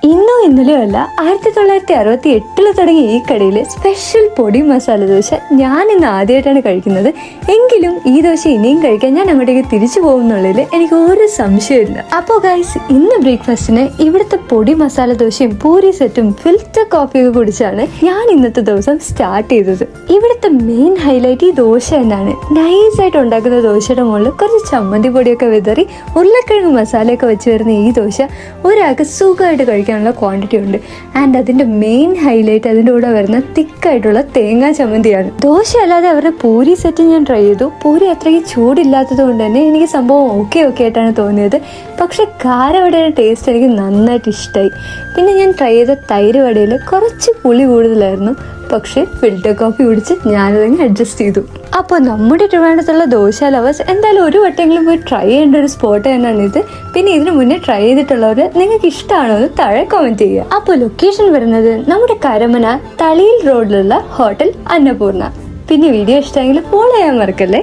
ഇന്നോ ഇന്നലെയോ അല്ല, 1968 തുടങ്ങിയ ഈ കടയിൽ സ്പെഷ്യൽ പൊടി മസാല ദോശ ഞാൻ ഇന്ന് ആദ്യമായിട്ടാണ് കഴിക്കുന്നത്. എങ്കിലും ഈ ദോശ ഇനിയും കഴിക്കാൻ ഞാൻ അങ്ങോട്ടേക്ക് തിരിച്ചു പോകുന്നുള്ളതിൽ എനിക്ക് ഒരു സംശയമില്ല. അപ്പോൾ ഗൈസ്, ഇന്ന് ബ്രേക്ക്ഫാസ്റ്റിന് ഇവിടുത്തെ പൊടി മസാല ദോശയും പൂരി സെറ്റും ഫിൽറ്റർ കോഫിയൊക്കെ കുടിച്ചാണ് ഞാൻ ഇന്നത്തെ ദിവസം സ്റ്റാർട്ട് ചെയ്തത്. ഇവിടുത്തെ മെയിൻ ഹൈലൈറ്റ് ഈ ദോശ തന്നെയാണ്. നൈസായിട്ട് ഉണ്ടാക്കുന്ന ദോശയുടെ മുകളിൽ കുറച്ച് ചമ്മന്തി പൊടിയൊക്കെ വിതറി ഉരുളക്കിഴങ്ങ് മസാലയൊക്കെ വെച്ച് വരുന്ന ഈ ദോശ ഒരാൾക്ക് സുഖമായിട്ട് കഴിക്കാനുള്ള ക്വാണ്ടിറ്റി ഉണ്ട്. ആൻഡ് അതിന്റെ മെയിൻ ഹൈലൈറ്റ് അതിൻ്റെ കൂടെ വരുന്ന തിക്കായിട്ടുള്ള തേങ്ങാ ചമ്മന്തിയാണ്. ദോശ അല്ലാതെ അവരുടെ പൂരി സെറ്റ് ഞാൻ ട്രൈ ചെയ്തു. പൂരി അത്രയ്ക്ക് ചൂടില്ലാത്തത് കൊണ്ട് തന്നെ എനിക്ക് സംഭവം ഓക്കെ ആയിട്ടാണ് തോന്നിയത്. പക്ഷെ കാരവടയുടെ ടേസ്റ്റ് എനിക്ക് നന്നായിട്ട് ഇഷ്ടമായി. പിന്നെ ഞാൻ ട്രൈ ചെയ്ത തൈര് വടയിൽ കുറച്ച് പുളി കൂടുതലായിരുന്നു. പക്ഷേ ഫിൽറ്റർ കോഫി കുടിച്ച് ഞാനതങ്ങ് അഡ്ജസ്റ്റ് ചെയ്തു. അപ്പോൾ നമ്മുടെ ട്രിവാൻഡ്രത്തുള്ള ദോശ ലവേഴ്സ് എന്തായാലും ഒരു വട്ടമെങ്കിലും പോയി ട്രൈ ചെയ്യേണ്ട ഒരു സ്പോട്ട് തന്നെയാണ് ഇത്. പിന്നെ ഇതിനു മുന്നേ ട്രൈ ചെയ്തിട്ടുള്ളവർ നിങ്ങൾക്ക് ഇഷ്ടമാണോ എന്ന് താഴെ കമൻറ്റ് ചെയ്യുക. അപ്പോൾ ലൊക്കേഷൻ വരുന്നത് നമ്മുടെ കരമന തളിയിൽ റോഡിലുള്ള ഹോട്ടൽ അന്നപൂർണ. പിന്നെ വീഡിയോ ഇഷ്ടമെങ്കിൽ ഫോളോ ചെയ്യാൻ മറക്കല്ലേ.